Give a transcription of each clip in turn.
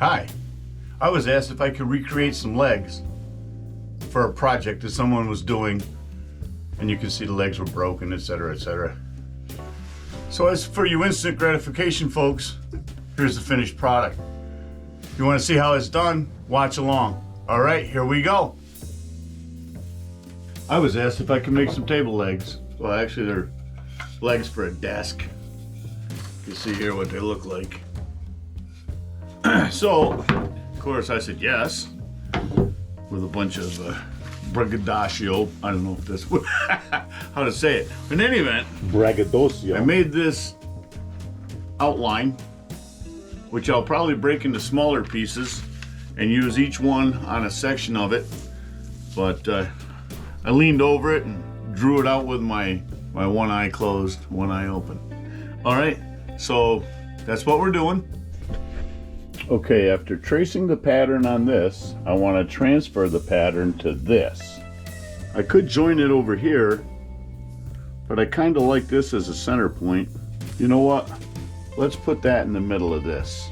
Hi, I was asked if I could recreate some legs for a project that someone was doing, and you can see the legs were broken, etc., etc. So as for you instant gratification folks, here's the finished product. If you want to see how it's done, watch along. All right, here we go. I was asked if I could make some table legs. Well, actually they're legs for a desk. You see here what they look like. So, of course, I said yes, with a bunch of Braggadocio. I don't know if that's how to say it. In any event, Braggadocio. I made this outline, which I'll probably break into smaller pieces and use each one on a section of it. But I leaned over it and drew it out with my one eye closed, one eye open. All right, so that's what we're doing. Okay, after tracing the pattern on this, I want to transfer the pattern to this. I could join it over here, but I kind of like this as a center point. You know what? Let's put that in the middle of this.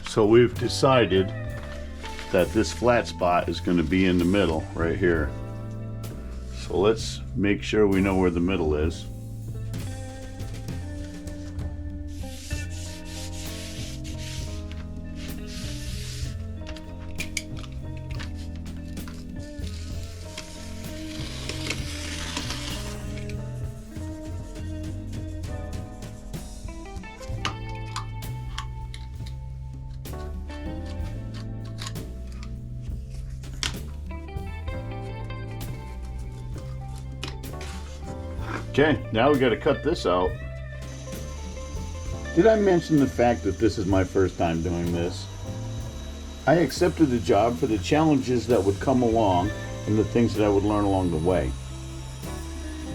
So we've decided that this flat spot is going to be in the middle right here. So let's make sure we know where the middle is. Okay, now we got to cut this out. Did I mention the fact that this is my first time doing this? I accepted the job for the challenges that would come along and the things that I would learn along the way.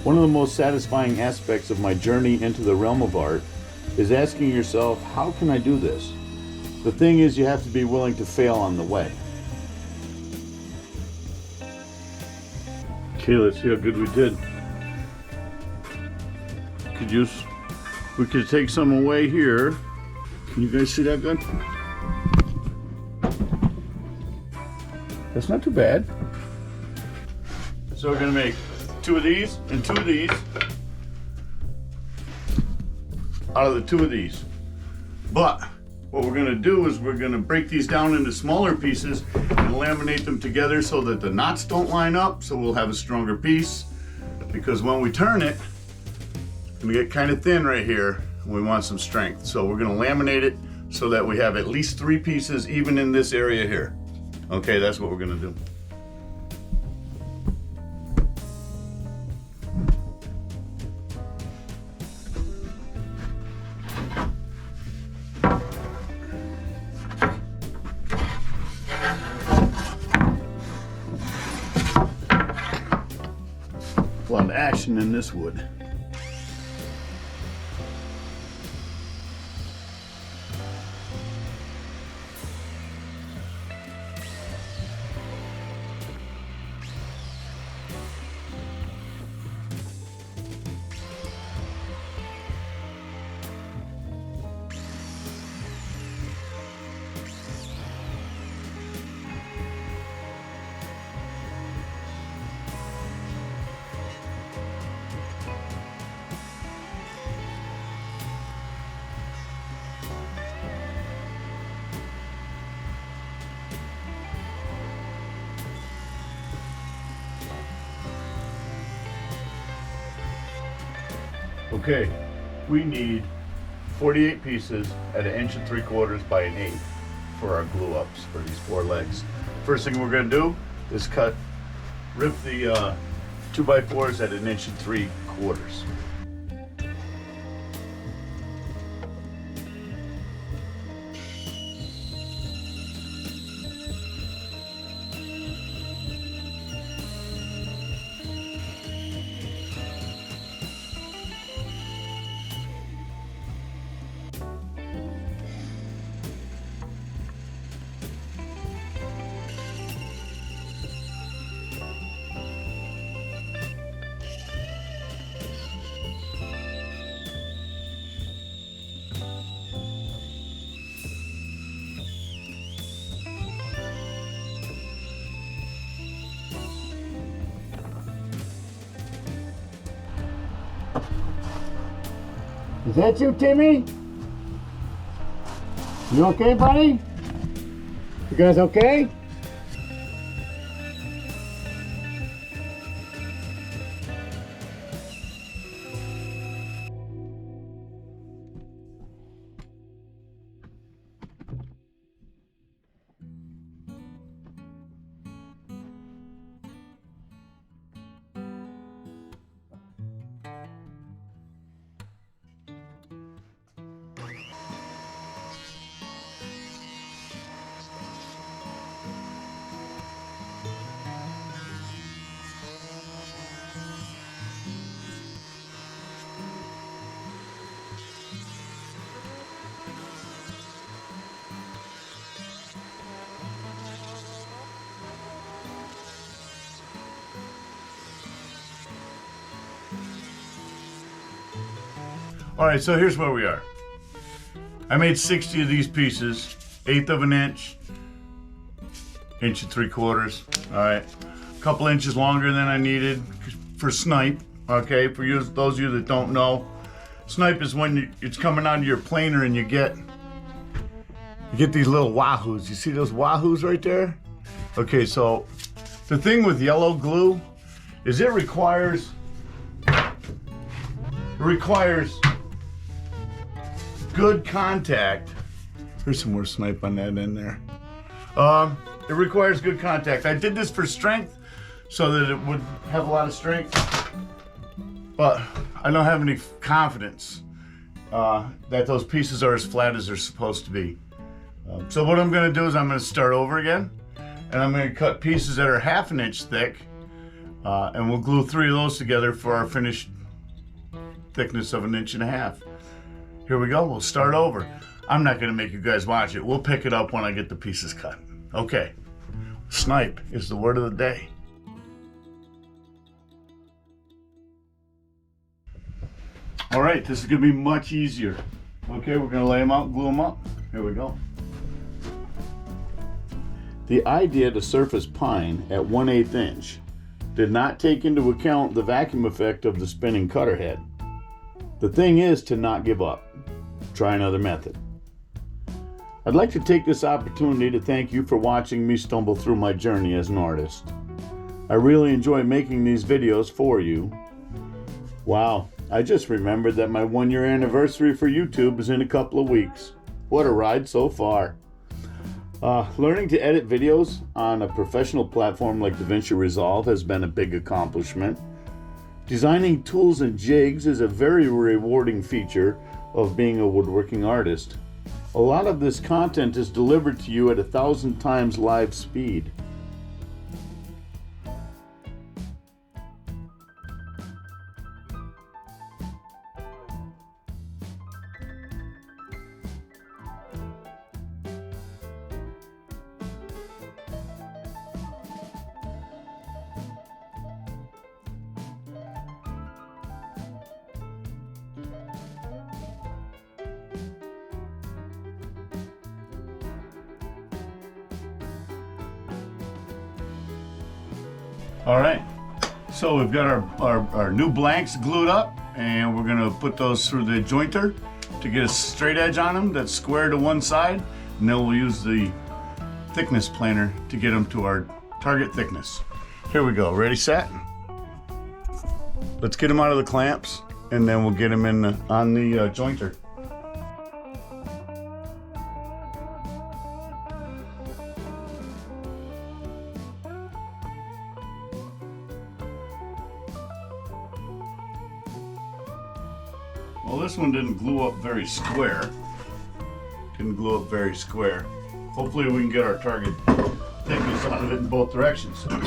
One of the most satisfying aspects of my journey into the realm of art is asking yourself, how can I do this? The thing is, you have to be willing to fail on the way. Okay, let's see how good we did. We could take some away here. Can you guys see that good? That's not too bad. So we're gonna make 2 of these and 2 of these out of the 2 of these. But what we're gonna do is we're gonna break these down into smaller pieces and laminate them together so that the knots don't line up, so we'll have a stronger piece. Because when we turn it, we get kind of thin right here and we want some strength. So we're going to laminate it so that we have at least 3 pieces even in this area here. Okay, that's what we're going to do. A lot of action in this wood. Okay, we need 48 pieces at 1 3/4 by 1/8 for our glue ups for these 4 legs. First thing we're going to do is rip the 2x4s at 1 3/4 inches. Is that you, Timmy? You okay, buddy? You guys okay? All right, so here's where we are. I made 60 of these pieces, 1/8 of an inch, 1 3/4. All right, a couple inches longer than I needed for snipe. Okay, for you, those of you that don't know, snipe is when it's coming onto your planer and you get these little wahoos. You see those wahoos right there? Okay, so the thing with yellow glue is it requires good contact. There's some more snipe on that in there. It requires good contact. I did this for strength so that it would have a lot of strength, but I don't have any confidence that those pieces are as flat as they're supposed to be. So what I'm gonna do is I'm gonna start over again, and I'm gonna cut pieces that are 1/2 inch thick, and we'll glue 3 of those together for our finished thickness of 1.5 inches. Here we go, we'll start over. I'm not gonna make you guys watch it. We'll pick it up when I get the pieces cut. Okay, snipe is the word of the day. All right, this is gonna be much easier. Okay, we're gonna lay them out, glue them up. Here we go. The idea to surface pine at 1/8 inch did not take into account the vacuum effect of the spinning cutter head. The thing is to not give up. Try another method. I'd like to take this opportunity to thank you for watching me stumble through my journey as an artist. I really enjoy making these videos for you. Wow, I just remembered that my 1-year anniversary for YouTube is in a couple of weeks. What a ride so far. Learning to edit videos on a professional platform like DaVinci Resolve has been a big accomplishment. Designing tools and jigs is a very rewarding feature of being a woodworking artist. A lot of this content is delivered to you at 1,000 times live speed. All right, so we've got our new blanks glued up, and we're gonna put those through the jointer to get a straight edge on them that's square to one side, and then we'll use the thickness planer to get them to our target thickness. Here we go, ready, set? Let's get them out of the clamps, and then we'll get them in on the jointer. Well, this one didn't glue up very square. Hopefully we can get our target thickness out of it in both directions. Okay.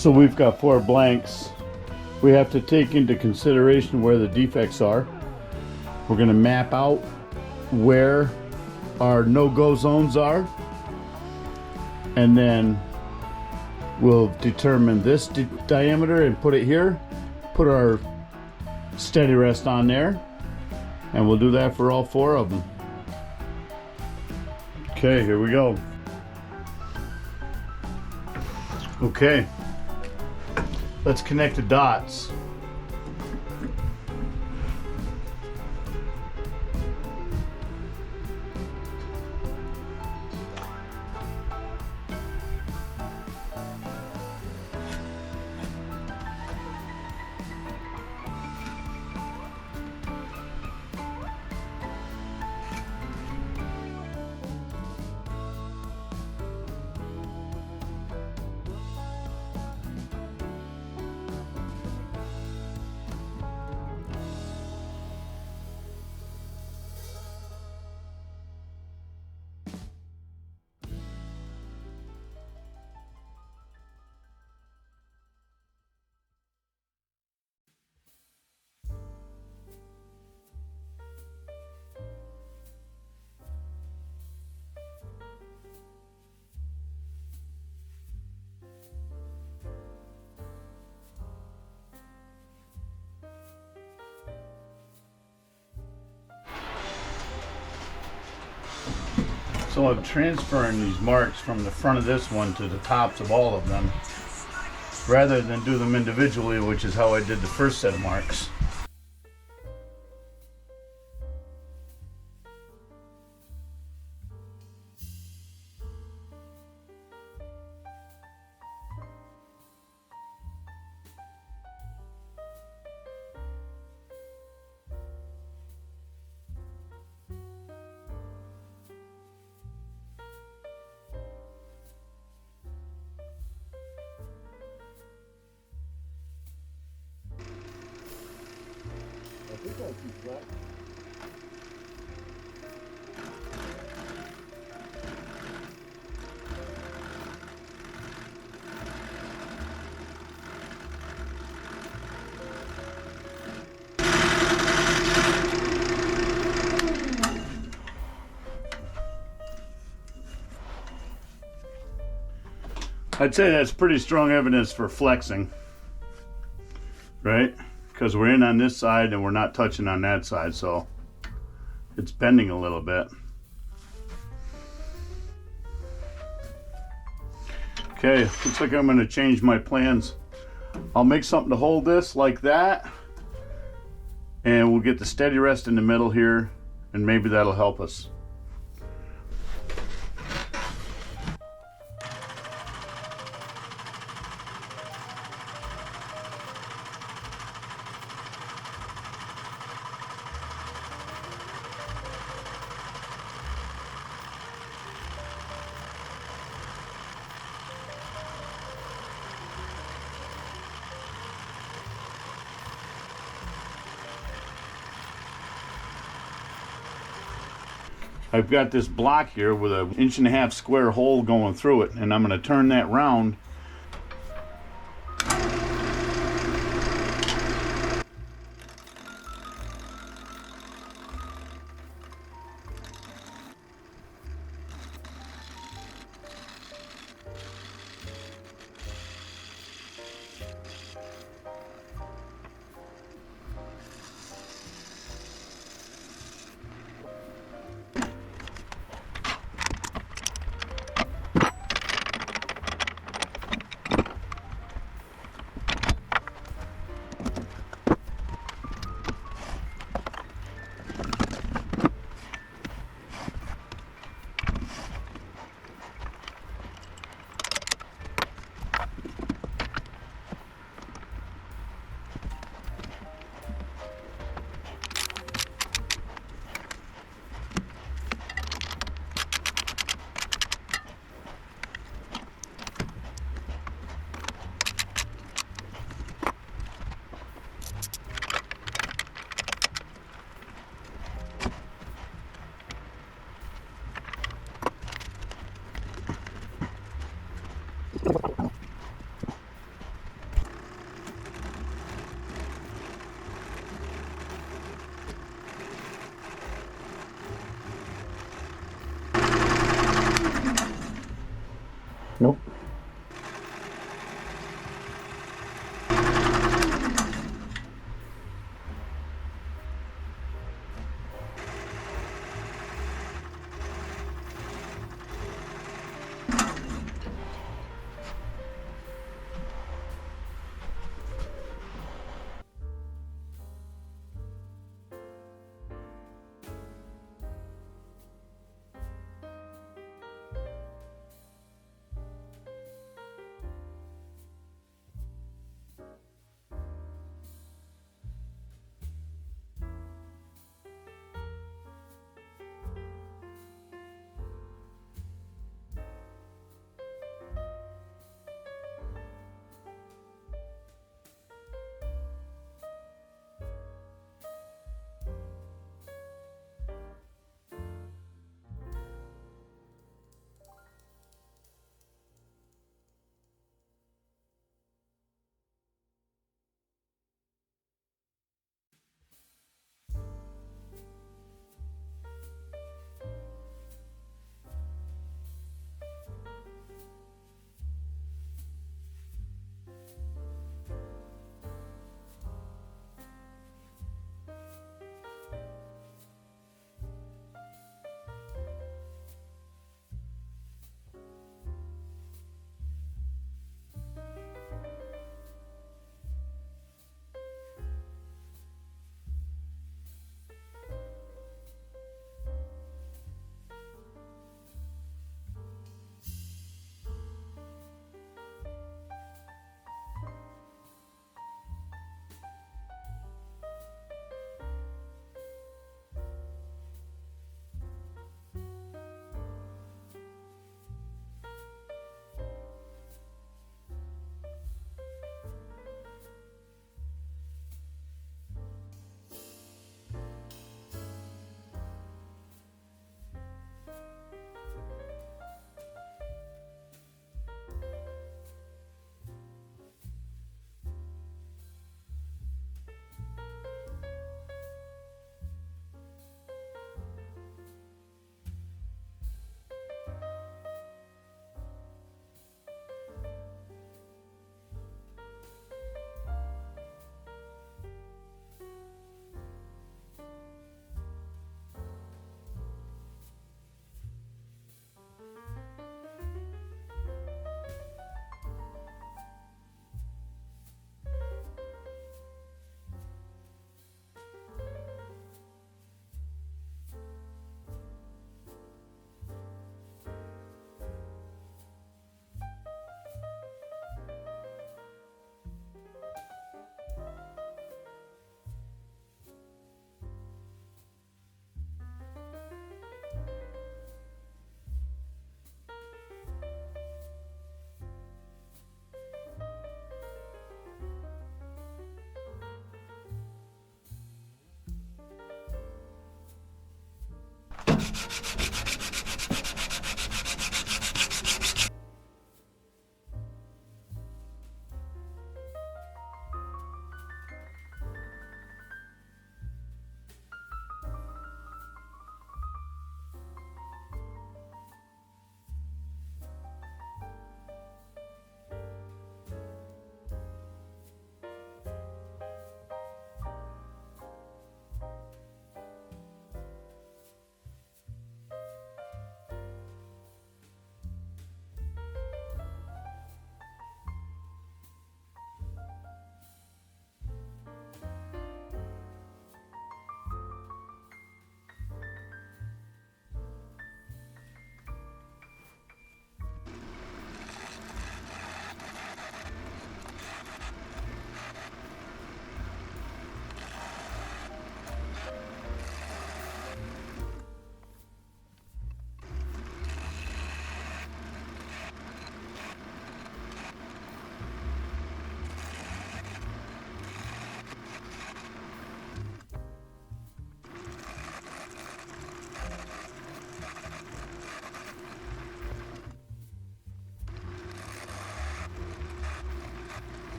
So we've got 4 blanks. We have to take into consideration where the defects are. We're going to map out where our no-go zones are, and then we'll determine this diameter and put it here, put our steady rest on there, and we'll do that for all 4 of them. Okay, here we go. Okay, let's connect the dots. So I'm transferring these marks from the front of this one to the tops of all of them, rather than do them individually, which is how I did the first set of marks. I think that's too flat. I'd say that's pretty strong evidence for flexing, right? Because we're in on this side and we're not touching on that side, so it's bending a little bit. Okay, looks like I'm going to change my plans. I'll make something to hold this like that, and we'll get the steady rest in the middle here, and maybe that'll help us. I've got this block here with an 1.5-inch square hole going through it, and I'm going to turn that round.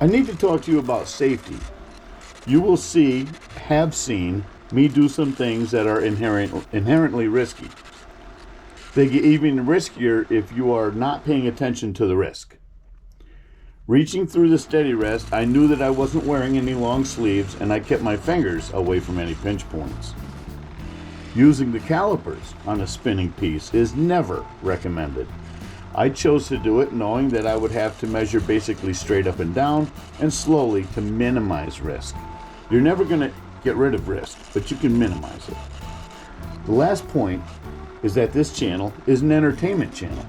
I need to talk to you about safety. You will have seen me do some things that are inherently risky. They get even riskier if you are not paying attention to the risk. Reaching through the steady rest, I knew that I wasn't wearing any long sleeves and I kept my fingers away from any pinch points. Using the calipers on a spinning piece is never recommended. I chose to do it knowing that I would have to measure basically straight up and down and slowly to minimize risk. You're never going to get rid of risk, but you can minimize it. The last point is that this channel is an entertainment channel.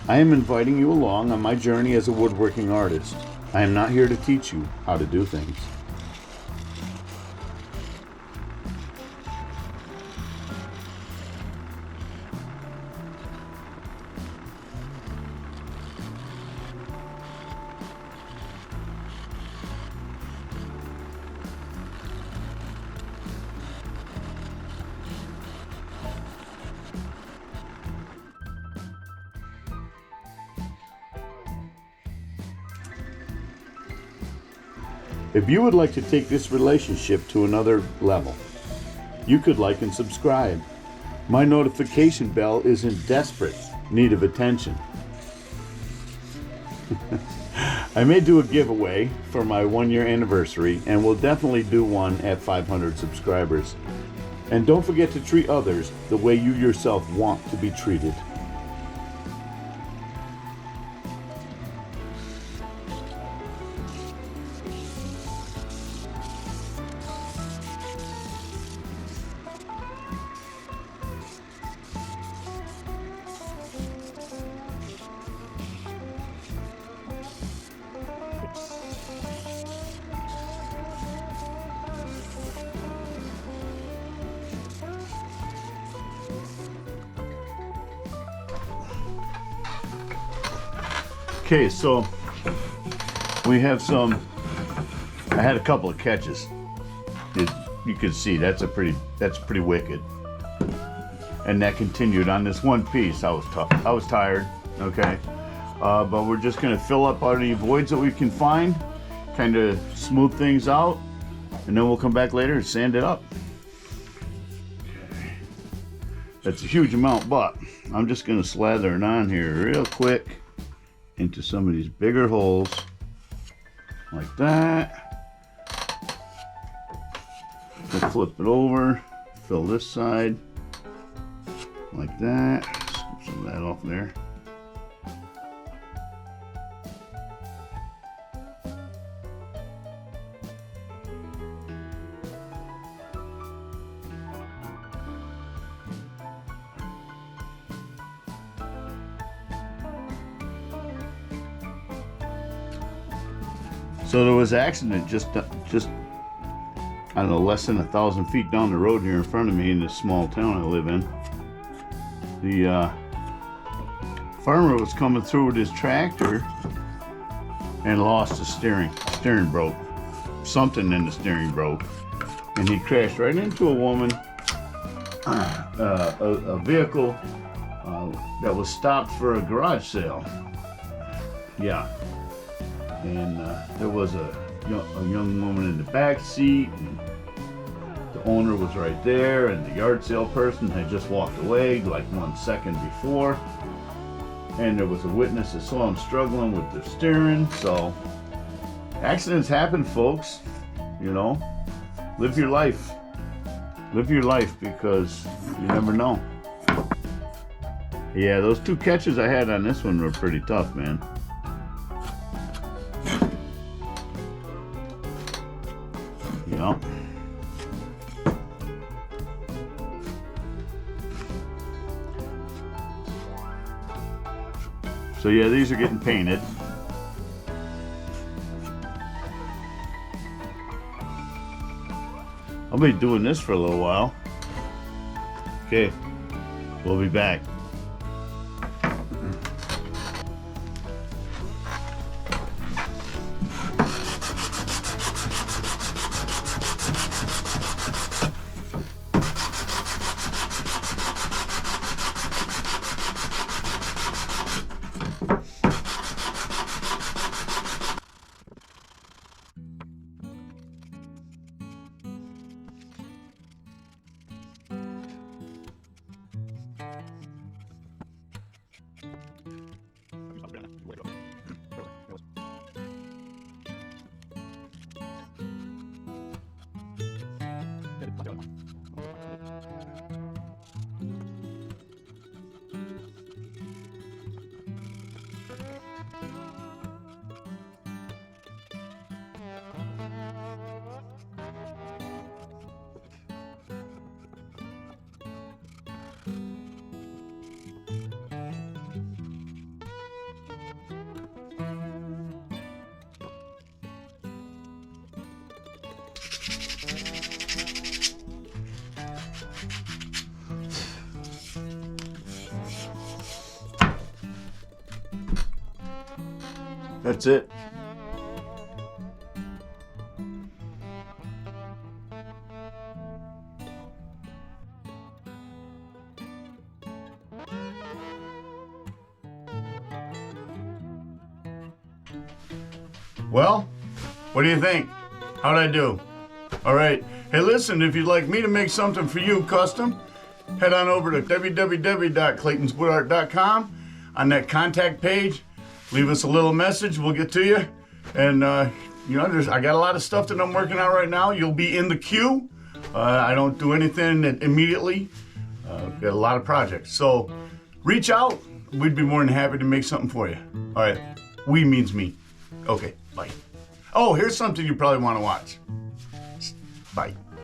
I am inviting you along on my journey as a woodworking artist. I am not here to teach you how to do things. If you would like to take this relationship to another level, you could like and subscribe. My notification bell is in desperate need of attention. I may do a giveaway for my 1-year anniversary and will definitely do one at 500 subscribers. And don't forget to treat others the way you yourself want to be treated. Okay, so we have I had a couple of catches. You can see that's pretty wicked. And that continued on this one piece. I was tired, okay? But we're just gonna fill up any voids that we can find, kind of smooth things out, and then we'll come back later and sand it up. Okay. That's a huge amount, but I'm just going to slather it on here real quick into some of these bigger holes, like that. We'll flip it over, fill this side, like that. Scoop some of that off there. So there was an accident just I don't know, less than 1,000 feet down the road here in front of me in this small town I live in. The farmer was coming through with his tractor and lost the steering. Steering broke. Something in the steering broke. And he crashed right into a woman, a vehicle that was stopped for a garage sale. Yeah. And there was a young woman in the back seat, and the owner was right there, and the yard sale person had just walked away like 1 second before, and there was a witness that saw him struggling with the steering. So accidents happen, folks. You know, live your life because you never know. Yeah, those 2 catches I had on this one were pretty tough, man. Yep. So yeah, these are getting painted. I'll be doing this for a little while. Okay, we'll be back. That's it. Well, what do you think? How'd I do? All right. Hey, listen, if you'd like me to make something for you custom, head on over to www.claytonswoodart.com. On that contact page, leave us a little message. We'll get to you. And, you know, I got a lot of stuff that I'm working on right now. You'll be in the queue. I don't do anything immediately. Got a lot of projects. So reach out. We'd be more than happy to make something for you. All right. We means me. Okay. Bye. Oh, here's something you probably want to watch. Bye.